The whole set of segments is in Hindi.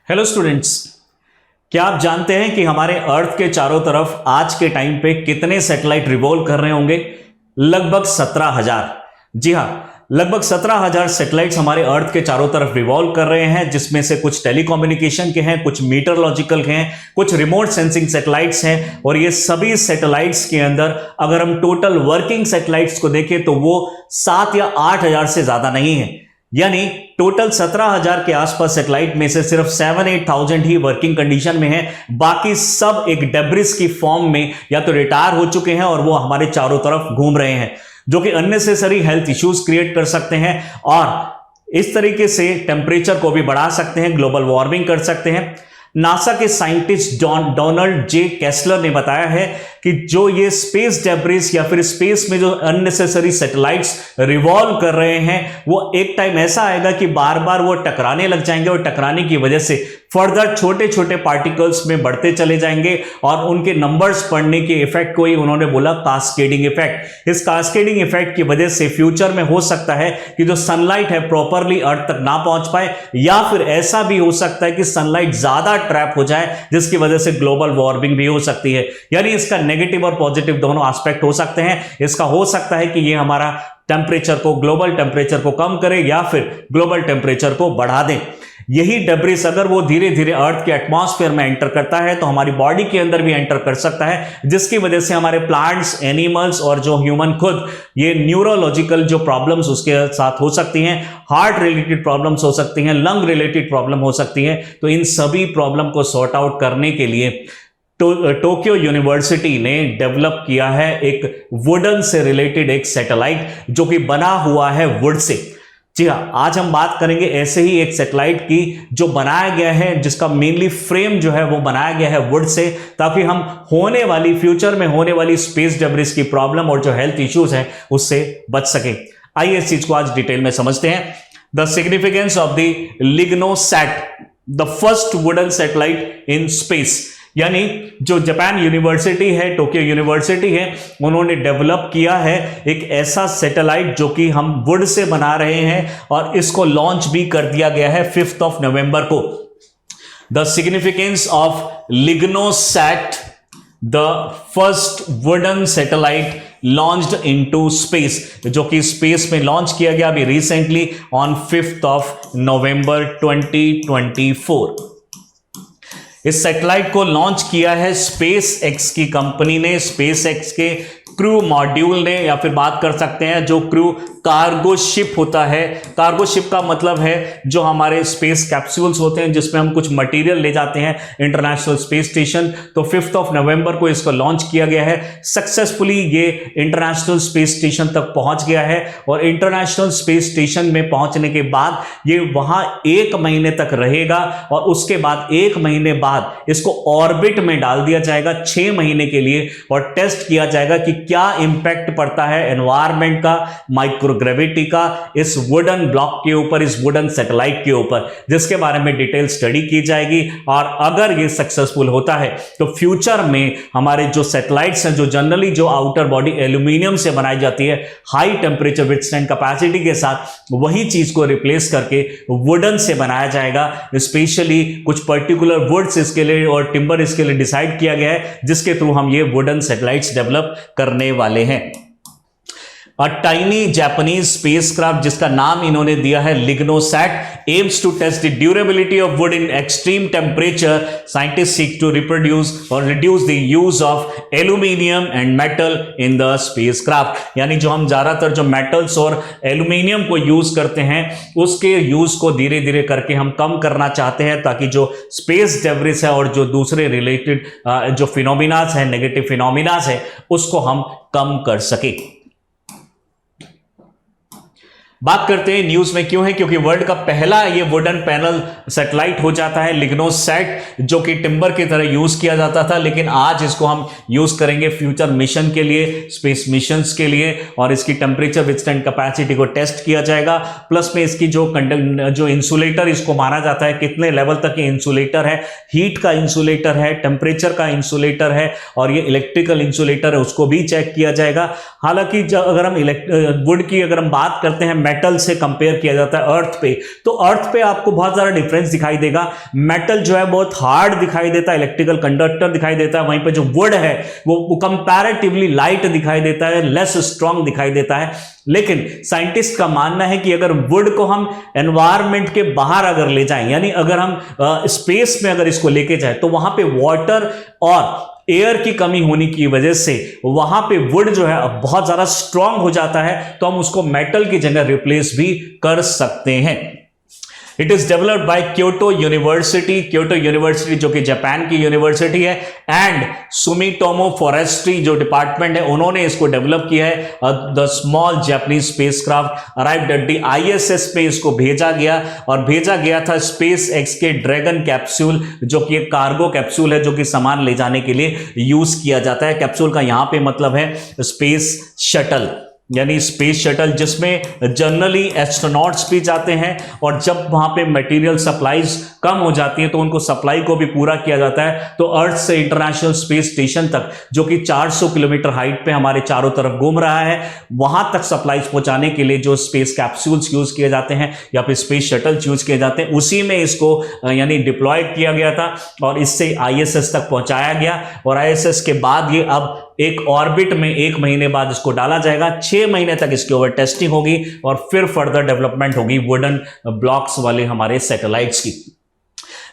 हेलो स्टूडेंट्स, क्या आप जानते हैं कि हमारे अर्थ के चारों तरफ आज के टाइम पे कितने सैटेलाइट रिवॉल्व कर रहे होंगे? लगभग 17,000। जी हां, लगभग 17,000 सैटेलाइट्स हमारे अर्थ के चारों तरफ रिवॉल्व कर रहे हैं, जिसमें से कुछ टेलीकम्युनिकेशन के हैं, कुछ मीटरलॉजिकल के हैं, कुछ रिमोट सेंसिंग सैटेलाइट्स हैं। और ये सभी सैटेलाइट्स के अंदर अगर हम टोटल वर्किंग सैटेलाइट्स को देखें तो वो 7 या 8,000 से ज्यादा नहीं है। यानी टोटल 17,000 के आसपास सैटेलाइट में से सिर्फ 7-8,000 ही वर्किंग कंडीशन में है। बाकी सब एक डेब्रिस की फॉर्म में या तो रिटायर हो चुके हैं और वो हमारे चारों तरफ घूम रहे हैं, जो कि अननेसेसरी हेल्थ इश्यूज क्रिएट कर सकते हैं और इस तरीके से टेम्परेचर को भी बढ़ा सकते हैं, ग्लोबल वार्मिंग कर सकते हैं। नासा के साइंटिस्ट डोनाल्ड जे केस्लर ने बताया है कि जो ये स्पेस डेब्रिस या फिर स्पेस में जो अननेसेसरी सैटेलाइट्स रिवॉल्व कर रहे हैं, वो एक टाइम ऐसा आएगा कि बार बार वो टकराने लग जाएंगे और टकराने की वजह से फर्दर छोटे छोटे पार्टिकल्स में बढ़ते चले जाएंगे और उनके नंबर्स बढ़ने के इफेक्ट को ही उन्होंने बोला कास्केडिंग इफेक्ट। इस कास्केडिंग इफेक्ट की वजह से फ्यूचर में हो सकता है कि जो सनलाइट है प्रॉपरली अर्थ तक ना पहुंच पाए, या फिर ऐसा भी हो सकता है कि सनलाइट ज्यादा ट्रैप हो जाए जिसकी वजह से ग्लोबल वार्मिंग भी हो सकती है। यानी इसका नेगेटिव और पॉजिटिव दोनों एस्पेक्ट हो सकते हैं। इसका हो सकता है कि ये हमारा टेम्परेचर को, ग्लोबल टेम्परेचर को कम करे या फिर ग्लोबल टेम्परेचर को बढ़ा दे। यही डेब्रिस अगर वो धीरे धीरे अर्थ के एटमॉस्फेयर में एंटर करता है तो हमारी बॉडी के अंदर भी एंटर कर सकता है, जिसकी वजह से हमारे प्लांट्स, एनिमल्स और जो ह्यूमन खुद, ये न्यूरोलॉजिकल जो प्रॉब्लम्स उसके साथ हो सकती हैं, हार्ट रिलेटेड प्रॉब्लम्स हो सकती हैं, लंग रिलेटेड प्रॉब्लम हो सकती हैं। तो इन सभी प्रॉब्लम को सॉर्ट आउट करने के लिए टोक्यो यूनिवर्सिटी ने डेवलप किया है एक वुडन से रिलेटेड एक सैटेलाइट, जो कि बना हुआ है वुड से। जी हाँ, आज हम बात करेंगे ऐसे ही एक सैटेलाइट की जो बनाया गया है, जिसका मेनली फ्रेम जो है वो बनाया गया है वुड से, ताकि हम होने वाली, फ्यूचर में होने वाली स्पेस डेब्रिस की प्रॉब्लम और जो हेल्थ इश्यूज हैं उससे बच सके। आइए इस चीज को आज डिटेल में समझते हैं। The significance of the Lignosat, the first wooden satellite in space. यानी जो जापान यूनिवर्सिटी है, टोक्यो यूनिवर्सिटी है, उन्होंने डेवलप किया है एक ऐसा सैटेलाइट जो कि हम वुड से बना रहे हैं और इसको लॉन्च भी कर दिया गया है 5 नवंबर को। The significance of Lignosat, the first wooden satellite launched into space, जो कि स्पेस में लॉन्च किया गया अभी रिसेंटली ऑन 5 नवंबर 2024। इस सैटेलाइट को लॉन्च किया है स्पेस एक्स की कंपनी ने, स्पेस एक्स के क्रू मॉड्यूल ने, या फिर बात कर सकते हैं जो क्रू कार्गो शिप होता है। कार्गो शिप का मतलब है जो हमारे स्पेस कैप्सूल्स होते हैं जिसमें हम कुछ मटेरियल ले जाते हैं इंटरनेशनल स्पेस स्टेशन। तो 5 नवंबर को इसको लॉन्च किया गया है। सक्सेसफुली ये इंटरनेशनल स्पेस स्टेशन तक पहुंच गया है और इंटरनेशनल स्पेस स्टेशन में पहुंचने के बाद ये वहां 1 महीने तक रहेगा और उसके बाद 1 महीने बाद इसको ऑर्बिट में डाल दिया जाएगा 6 महीने के लिए, और टेस्ट किया जाएगा कि क्या इंपैक्ट पड़ता है एनवायरमेंट का, माइक्रोग्रेविटी का इस वुडन ब्लॉक के ऊपर, इस वुडन सैटेलाइट के ऊपर, जिसके बारे में डिटेल स्टडी की जाएगी। और अगर ये सक्सेसफुल होता है तो फ्यूचर में हमारे जो सैटेलाइट्स हैं, जो जनरली जो आउटर बॉडी एल्यूमिनियम से बनाई जाती है हाई टेम्परेचर विथस्टैंड कैपेसिटी के साथ, वही चीज को रिप्लेस करके वुडन से बनाया जाएगा। स्पेशली कुछ पर्टिकुलर वुड्स इसके लिए और टिम्बर इसके लिए डिसाइड किया गया है, जिसके थ्रू हम ये वुडन सैटेलाइट्स डेवलप करने वाले हैं। A tiny Japanese spacecraft जिसका नाम इन्होंने दिया है Lignosat, aims to test the durability of wood in extreme temperature. Scientists seek to reproduce or reduce the use of aluminium and metal in the spacecraft. यानी जो हम ज्यादातर जो मेटल्स और एल्यूमिनियम को यूज करते हैं उसके यूज को धीरे धीरे करके हम कम करना चाहते हैं, ताकि जो स्पेस डेब्रिस है और जो दूसरे रिलेटेड जो फिनोमिनास है, नेगेटिव फिनोमिनास है, उसको हम कम कर सके। बात करते हैं न्यूज में क्यों है, क्योंकि वर्ल्ड का पहला ये वुडन पैनल सैटेलाइट हो जाता है लिग्नोसैट, जो कि टिम्बर की तरह यूज किया जाता था, लेकिन आज इसको हम यूज करेंगे फ्यूचर मिशन के लिए, स्पेस मिशंस के लिए, और इसकी टेम्परेचर विथस्टैंड कैपेसिटी को टेस्ट किया जाएगा। प्लस में इसकी जो इंसुलेटर इसको माना जाता है, कितने लेवल तक ये इंसुलेटर है, हीट का इंसुलेटर है, टेम्परेचर का इंसुलेटर है, और ये इलेक्ट्रिकल इंसुलेटर है, उसको भी चेक किया जाएगा। हालांकि अगर हम वुड की अगर हम बात करते हैं मेटल से कंपेयर किया जाता है अर्थ पे, तो अर्थ पे आपको बहुत सारा डिफरेंस दिखाई देगा। मेटल जो है बहुत हार्ड दिखाई देता है, इलेक्ट्रिकल कंडक्टर दिखाई देता है, वहीं पे जो वुड है वो कंपैरेटिवली लाइट दिखाई देता है, लेस स्ट्रांग दिखाई देता है। लेकिन साइंटिस्ट का मानना है कि अगर वुड को हम एनवायरनमेंट के बाहर अगर ले जाएं, यानी अगर हम स्पेस में अगर इसको लेके जाएं, तो वहां पे वाटर और एयर की कमी होने की वजह से वहां पे वुड जो है बहुत ज्यादा स्ट्रांग हो जाता है, तो हम उसको मेटल की जगह रिप्लेस भी कर सकते हैं। It is developed by Kyoto university जो कि जापान की यूनिवर्सिटी है, एंड सुमिटोमो फॉरेस्ट्री जो डिपार्टमेंट है उन्होंने इसको डेवलप किया है। The small Japanese spacecraft arrived at the ISS पे इसको भेजा गया, और भेजा गया था स्पेस एक्स के ड्रैगन कैप्सूल, जो कि एक कार्गो कैप्सूल है जो कि सामान ले जाने के लिए यूज किया जाता है। कैप्सूल का यहां पे मतलब है स्पेस शटल, यानी स्पेस शटल, जिसमें जनरली एस्ट्रोनॉट्स भी जाते हैं, और जब वहां पे मटेरियल सप्लाईज कम हो जाती है तो उनको सप्लाई को भी पूरा किया जाता है। तो अर्थ से इंटरनेशनल स्पेस स्टेशन तक, जो कि 400 किलोमीटर हाइट पे हमारे चारों तरफ घूम रहा है, वहां तक सप्लाईज पहुंचाने के लिए जो स्पेस कैप्सूल्स यूज किए जाते हैं या फिर स्पेस शटल्स यूज किए जाते हैं, उसी में इसको यानी डिप्लॉयड किया गया था और इससे ISS तक पहुंचाया गया। और ISS के बाद ये अब एक ऑर्बिट में 1 महीने बाद इसको डाला जाएगा, 6 महीने तक इसके ओवर टेस्टिंग होगी और फिर फर्दर डेवलपमेंट होगी वुडन ब्लॉक्स वाले हमारे सैटेलाइट्स की।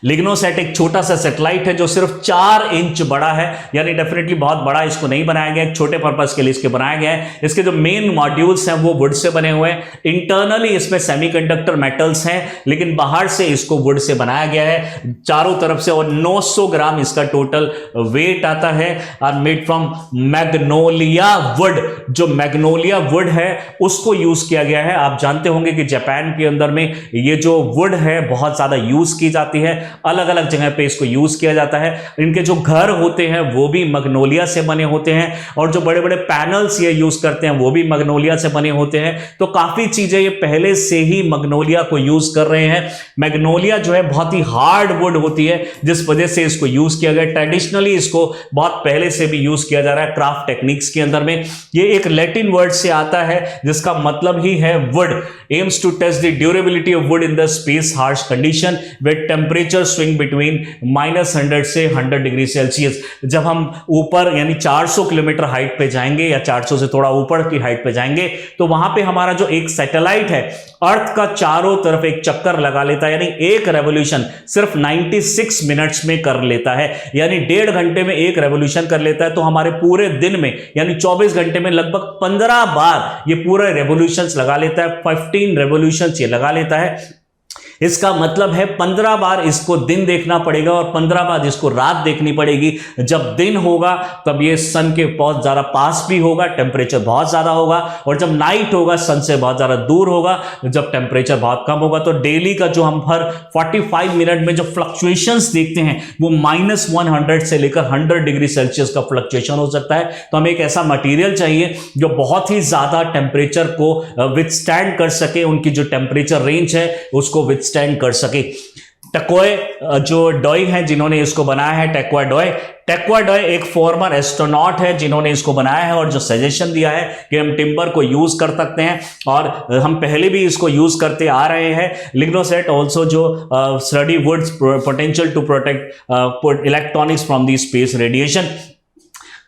लिग्नोसैट एक छोटा सा सैटेलाइट है जो सिर्फ 4 इंच बड़ा है, यानी डेफिनेटली बहुत बड़ा इसको नहीं बनाया गया, एक छोटे पर्पस के लिए इसके बनाया गया है। इसके जो मेन मॉड्यूल्स हैं वो वुड से बने हुए हैं। इंटरनली इसमें सेमीकंडक्टर मेटल्स हैं, लेकिन बाहर से इसको वुड से बनाया गया है चारों तरफ से, और 900 ग्राम इसका टोटल वेट आता है। और मेड फ्रॉम मैग्नोलिया वुड, जो मैग्नोलिया वुड है उसको यूज किया गया है। आप जानते होंगे कि जापान के अंदर में ये जो वुड है बहुत ज्यादा यूज की जाती है, अलग अलग जगह पे इसको यूज किया जाता है। इनके जो घर होते हैं वो भी मैग्नोलिया से बने होते हैं, और जो बड़े बड़े पैनल्स ये यूज करते हैं वो भी मैग्नोलिया से बने होते हैं। तो काफी चीजें ये पहले से ही मैग्नोलिया को यूज कर रहे हैं। मैग्नोलिया जो है बहुत ही हार्ड वुड होती है, जिस वजह से इसको यूज किया गया। ट्रेडिशनली इसको बहुत पहले से भी यूज किया जा रहा है क्राफ्ट टेक्निक्स के अंदर में। ये एक लैटिन वर्ड से आता है जिसका मतलब ही है wood. Aims to test the durability of wood in the space harsh condition with temperature swing between -100 से 100 डिग्री सेल्सियस। जब हम ऊपर यानी 400 किलोमीटर हाइट पे जाएंगे या 400 से थोड़ा ऊपर की हाइट पे जाएंगे, तो वहां पे हमारा जो एक सैटेलाइट है अर्थ का चारों तरफ एक चक्कर लगा लेता है, यानी एक रेवोल्यूशन सिर्फ 96 मिनट्स में कर लेता है, यानी 1.5 घंटे में एक रेवोल्यूशन कर लेता है। तो हमारे पूरे दिन में यानी 24 घंटे में लगभग 15 बार ये पूरे रेवोल्यूशंस लगा लेता है। 15 रेवोल्यूशंस ये लगा लेता है। इसका मतलब है 15 बार इसको दिन देखना पड़ेगा और 15 बार इसको रात देखनी पड़ेगी। जब दिन होगा तब ये सन के बहुत ज्यादा पास भी होगा, टेम्परेचर बहुत ज्यादा होगा, और जब नाइट होगा सन से बहुत ज्यादा दूर होगा, जब टेम्परेचर बहुत कम होगा। तो डेली का जो हम हर 45 मिनट में जो फ्लक्चुएशंस देखते हैं वो -100 से लेकर 100 डिग्री सेल्सियस का फ्लक्चुएशन हो सकता है। तो हमें एक ऐसा मटेरियल चाहिए जो बहुत ही ज्यादा टेम्परेचर को विथस्टैंड कर सके, उनकी जो टेम्परेचर रेंज है उसको विथस्टैंड कर सके। टकोए जो डॉय हैं जिन्होंने इसको बनाया है, टेक्वा डॉय एक फॉर्मर एस्ट्रोनॉट है जिन्होंने इसको बनाया है, और जो सजेशन दिया है कि हम टिम्बर को यूज कर सकते हैं, और हम पहले भी इसको यूज करते आ रहे हैं। लिग्नोसैट ऑल्सो जो study wood's potential to protect electronics from the space radiation.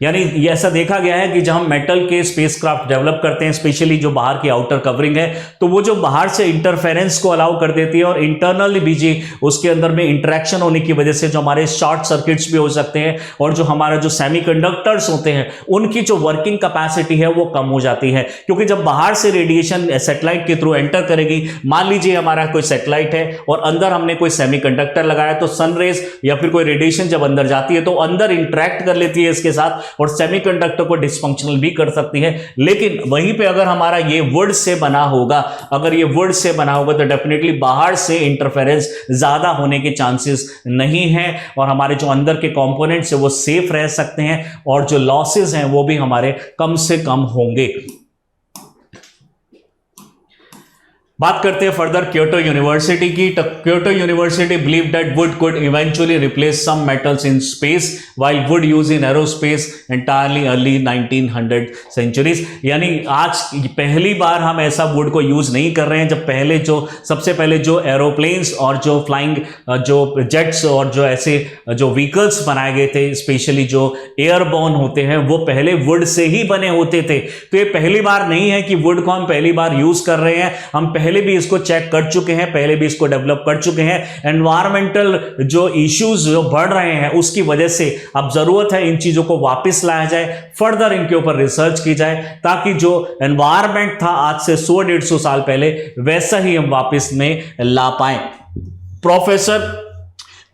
यानी ये ऐसा देखा गया है कि जब हम मेटल के स्पेसक्राफ्ट डेवलप करते हैं, स्पेशली जो बाहर की आउटर कवरिंग है, तो वो जो बाहर से इंटरफेरेंस को अलाउ कर देती है, और इंटरनली भी जी उसके अंदर में इंटरेक्शन होने की वजह से जो हमारे शॉर्ट सर्किट्स भी हो सकते हैं, और जो हमारा जो सेमीकंडक्टर्स होते हैं उनकी जो वर्किंग कैपेसिटी है वो कम हो जाती है। क्योंकि जब बाहर से रेडिएशन सैटेलाइट के थ्रू एंटर करेगी, मान लीजिए हमारा कोई सैटेलाइट है और अंदर हमने कोई सेमीकंडक्टर लगाया, तो सनरेज या फिर कोई रेडिएशन जब अंदर जाती है तो अंदर इंटरेक्ट कर लेती है इसके साथ और सेमीकंडक्टर को डिसफंक्शनल भी कर सकती है। लेकिन वहीं पे अगर हमारा ये वुड से बना होगा, तो डेफिनेटली बाहर से इंटरफेरेंस ज्यादा होने के चांसेस नहीं है, और हमारे जो अंदर के कंपोनेंट्स है वो सेफ रह सकते हैं, और जो लॉसेस हैं वो भी हमारे कम से कम होंगे। बात करते हैं फर्दर क्योटो यूनिवर्सिटी की। तो Kyoto University believe that wood could eventually replace some metals in space while wood use in aerospace entirely early 1900 centuries. यानी आज पहली बार हम ऐसा वुड को यूज नहीं कर रहे हैं, जब पहले जो सबसे पहले जो एरोप्लेन्स और जो फ्लाइंग जो जेट्स और जो ऐसे जो व्हीकल्स बनाए गए थे स्पेशली जो एयरबॉर्न होते हैं वो पहले वुड से ही बने होते थे। तो ये पहली बार नहीं है कि वुड को हम पहली बार यूज कर रहे हैं, हम पहले भी इसको चेक कर चुके हैं, पहले भी इसको डेवलप कर चुके हैं। एनवायरमेंटल जो इश्यूज जो बढ़ रहे हैं उसकी वजह से अब जरूरत है इन चीजों को वापस लाया जाए, फर्दर इनके ऊपर रिसर्च की जाए, ताकि जो एनवायरमेंट था आज से 100-150 साल पहले वैसा ही हम वापस में ला पाए। प्रोफेसर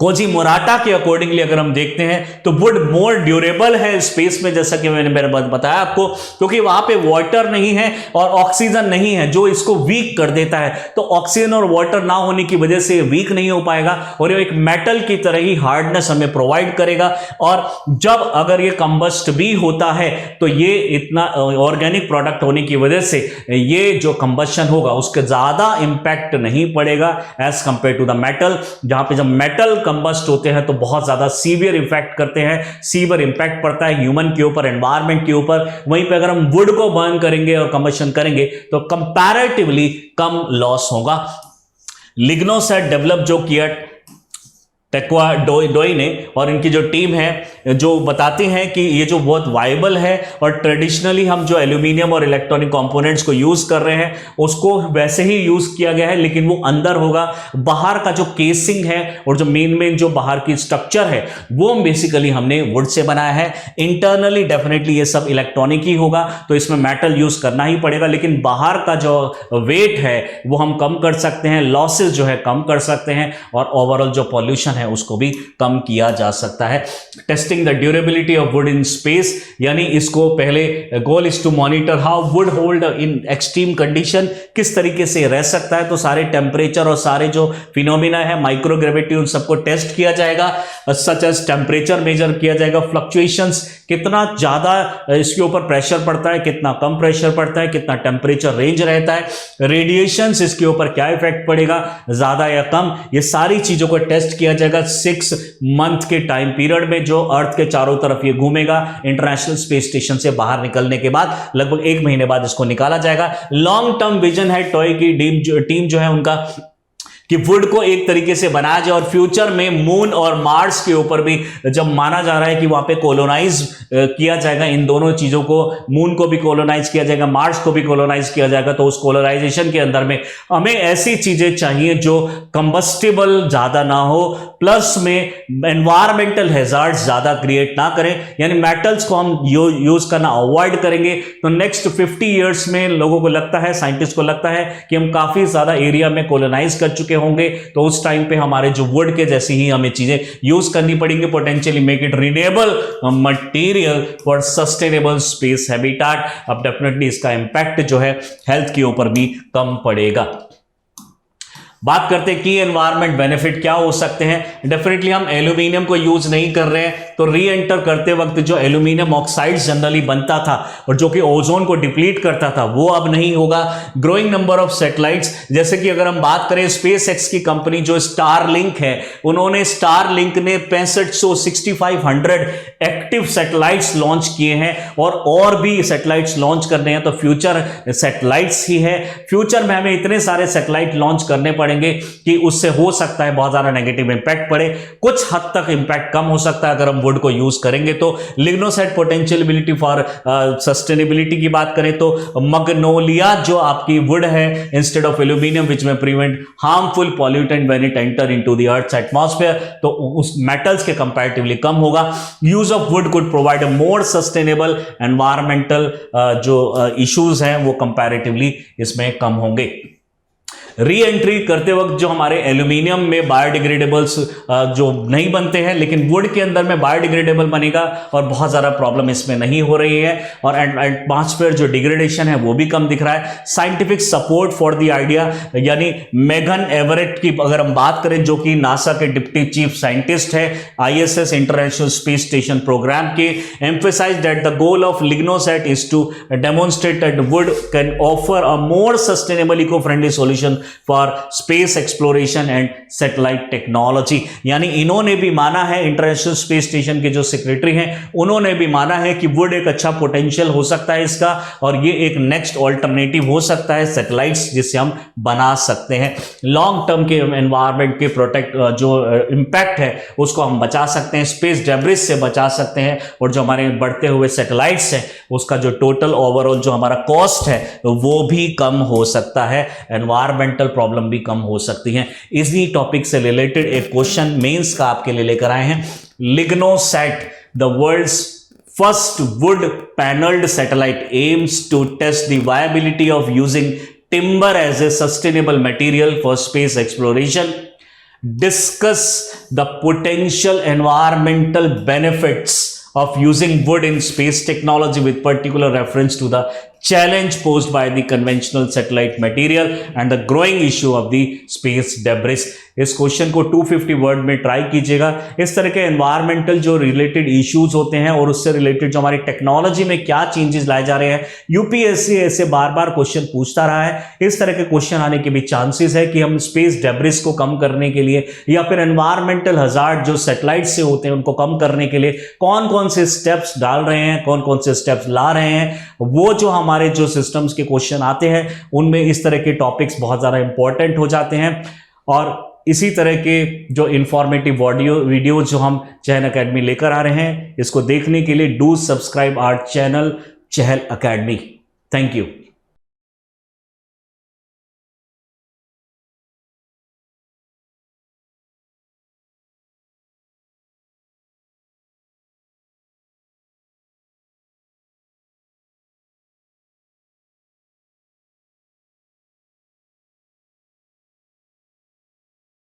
कोजी मोराटा के अकॉर्डिंगली अगर हम देखते हैं तो वुड मोर ड्यूरेबल है स्पेस में, जैसा कि मैंने मेरे बात बताया आपको, क्योंकि वहां पे वाटर नहीं है और ऑक्सीजन नहीं है जो इसको वीक कर देता है। तो ऑक्सीजन और वाटर ना होने की वजह से वीक नहीं हो पाएगा और ये एक मेटल की तरह ही हार्डनेस हमें प्रोवाइड करेगा। और जब अगर ये कंबस्ट भी होता है तो ये इतना ऑर्गेनिक प्रोडक्ट होने की वजह से ये जो कंबशन होगा उसके ज्यादा इंपैक्ट नहीं पड़ेगा as compare to the metal, जहां पे जब मेटल कंबस्ट होते हैं तो बहुत ज्यादा सीवियर इफेक्ट करते हैं, सीवियर इंपैक्ट पड़ता है ह्यूमन के ऊपर, एनवायरमेंट के ऊपर। वहीं पे अगर हम वुड को बर्न करेंगे और कंबशन करेंगे तो कंपैरेटिवली कम लॉस होगा। लिग्नोसेट डेवलप जो किया टेक्वा डोई ने और इनकी जो टीम है जो बताती हैं कि ये जो बहुत वाइबल है और ट्रेडिशनली हम जो एल्यूमिनियम और इलेक्ट्रॉनिक कंपोनेंट्स को यूज कर रहे हैं उसको वैसे ही यूज किया गया है, लेकिन वो अंदर होगा। बाहर का जो केसिंग है और जो मेन जो बाहर की स्ट्रक्चर है वो बेसिकली हमने वुड से बनाया है। इंटरनली डेफिनेटली ये सब इलेक्ट्रॉनिक ही होगा तो इसमें मेटल यूज करना ही पड़ेगा, लेकिन बाहर का जो वेट है वो हम कम कर सकते हैं, लॉसेस जो है कम कर सकते हैं और ओवरऑल जो पॉल्यूशन है उसको भी कम किया जा सकता है। Testing the durability of wood in space, यानी इसको पहले goal is to monitor how wood hold in extreme condition, किस तरीके से रह सकता है। तो सारे टेम्परेचर और सारे जो फिनोमिना है माइक्रोग्रेविटी उन सबको टेस्ट किया जाएगा, सच एज टेम्परेचर मेजर किया जाएगा, फ्लक्चुएशंस कितना ज्यादा इसके ऊपर प्रेशर पड़ता है, कितना कम प्रेशर पड़ता है, कितना टेम्परेचर रेंज रहता है, रेडिएशंस इसके ऊपर क्या इफेक्ट पड़ेगा ज्यादा या कम, ये सारी चीजों को टेस्ट किया जाएगा 6 मंथ के टाइम पीरियड में जो अर्थ के चारों तरफ ये घूमेगा। इंटरनेशनल स्पेस स्टेशन से बाहर निकलने के बाद लगभग 1 महीने बाद इसको निकाला जाएगा। लॉन्ग टर्म विजन है टॉय की टीम जो है उनका कि वुड को एक तरीके से बनाया जाए और फ्यूचर में मून और मार्स के ऊपर भी जब माना जा रहा है कि वहां पे कॉलोनाइज किया जाएगा, इन दोनों चीजों को, मून को भी कॉलोनाइज किया जाएगा, मार्स को भी कॉलोनाइज किया जाएगा, तो उस कॉलोनाइजेशन के अंदर में हमें ऐसी चीजें चाहिए जो कंबस्टिबल ज्यादा ना हो, प्लस में एनवायरमेंटल हैजार्ड्स ज्यादा क्रिएट ना करें, यानी मेटल्स को हम यूज करना अवॉइड करेंगे। तो नेक्स्ट 50 ईयर्स में लोगों को लगता है, साइंटिस्ट को लगता है कि हम काफी ज्यादा एरिया में कॉलोनाइज कर चुके होंगे, तो उस टाइम पे हमारे जो वुड के जैसी ही हमें चीजें यूज करनी पड़ेंगी, potentially make it renewable material for sustainable space habitat. अब डेफिनेटली इसका इंपैक्ट जो है हेल्थ के ऊपर भी कम पड़ेगा। बात करते हैं कि एनवायरमेंट बेनिफिट क्या हो सकते हैं। डेफिनेटली हम एल्यूमिनियम को यूज नहीं कर रहे हैं, तो री एंटर करते वक्त जो एल्यूमिनियम ऑक्साइड्स जनरली बनता था और जो कि ओजोन को डिप्लीट करता था वो अब नहीं होगा। ग्रोइंग नंबर ऑफ सैटेलाइट्स, जैसे कि अगर हम बात करें स्पेस एक्स की कंपनी जो स्टारलिंक है, उन्होंने स्टारलिंक ने 6500 एक्टिव सैटेलाइट्स लॉन्च किए हैं और भी सैटेलाइट्स लॉन्च करने हैं। तो फ्यूचर सैटेलाइट्स ही है, फ्यूचर में हमें इतने सारे सैटेलाइट लॉन्च करने पड़ेंगे कि उससे हो सकता है बहुत ज्यादा नेगेटिव इंपैक्ट पड़े, कुछ हद तक इंपैक्ट कम हो सकता है अगर हम वुड को यूज करेंगे। तो लिग्नोसाइट पोटेंशियलिटी फॉर सस्टेनेबिलिटी की बात करें तो मग्नोलिया जो आपकी वुड है instead of aluminium which may prevent harmful pollutant when it enter into the earth's atmosphere, तो उस मेटल्स के कंपैरेटिवली कम होगा। Use of wood could provide a more sustainable environmental जो इश्यूज हैं वो कंपैरेटिवली इसमें कम होंगे। री एंट्री करते वक्त जो हमारे एल्यूमिनियम में बायोडिग्रेडेबल्स जो नहीं बनते हैं, लेकिन वुड के अंदर में बायोडिग्रेडेबल बनेगा और बहुत ज़्यादा प्रॉब्लम इसमें नहीं हो रही है। और एटमॉस्फेयर जो डिग्रेडेशन है वो भी कम दिख रहा है। Scientific support for the idea, यानी मेगन एवरेट की अगर हम बात करें, जो कि नासा के डिप्टी चीफ साइंटिस्ट है ISS international space station programme के, emphasise that the goal of LignoSat is to demonstrate that wood can offer a more sustainable eco friendly solution for space exploration and satellite technology. यानी इन्होंने भी माना है, इंटरनेशनल स्पेस स्टेशन के जो सेक्रेटरी हैं उन्होंने भी माना है कि वुड एक अच्छा पोटेंशियल हो सकता है इसका, और ये एक नेक्स्ट ऑल्टरनेटिव हो सकता है सैटेलाइट्स जिससे हम बना सकते हैं। लॉन्ग टर्म के एनवायरनमेंट के प्रोटेक्ट जो इम्पैक्ट है उसको हम बचा सकते हैं, स्पेस डेब्रिस से बचा सकते हैं, और जो हमारे बढ़ते हुए सैटेलाइट्स हैं उसका जो टोटल ओवरऑल जो हमारा कॉस्ट है वो भी कम हो सकता है, एनवायरमेंटल प्रॉब्लम भी कम हो सकती है। इसी टॉपिक से रिलेटेड एक क्वेश्चन मेंस का आपके लिए लेकर आए हैं। LignoSat, the world's first wood panelled satellite, aims to test the viability of using timber as a sustainable material for space exploration. Discuss the potential environmental benefits of using wood in space technology with particular reference to the challenge posed by the conventional satellite material and the growing issue of the space debris. इस क्वेश्चन को 250 वर्ड में ट्राई कीजिएगा। इस तरह के एनवायरमेंटल जो रिलेटेड इश्यूज होते हैं और उससे रिलेटेड जो हमारी टेक्नोलॉजी में क्या चेंजेस लाए जा रहे हैं, यूपीएससी ऐसे बार बार क्वेश्चन पूछता रहा है। इस तरह के क्वेश्चन आने के भी चांसेस है कि हम स्पेस डेब्रिस को कम करने के लिए या फिर एनवायरमेंटल हजार्ड जो सैटेलाइट से होते हैं उनको कम करने के लिए कौन कौन से स्टेप्स डाल रहे हैं, कौन कौन से स्टेप्स ला रहे हैं, वो जो हमारे जो सिस्टम्स के क्वेश्चन आते हैं उनमें इस तरह के टॉपिक्स बहुत ज़्यादा इंपॉर्टेंट हो जाते हैं। और इसी तरह के जो इंफॉर्मेटिव वीडियो जो हम चहल एकेडमी लेकर आ रहे हैं, इसको देखने के लिए do subscribe our channel Chahal academy. Thank you.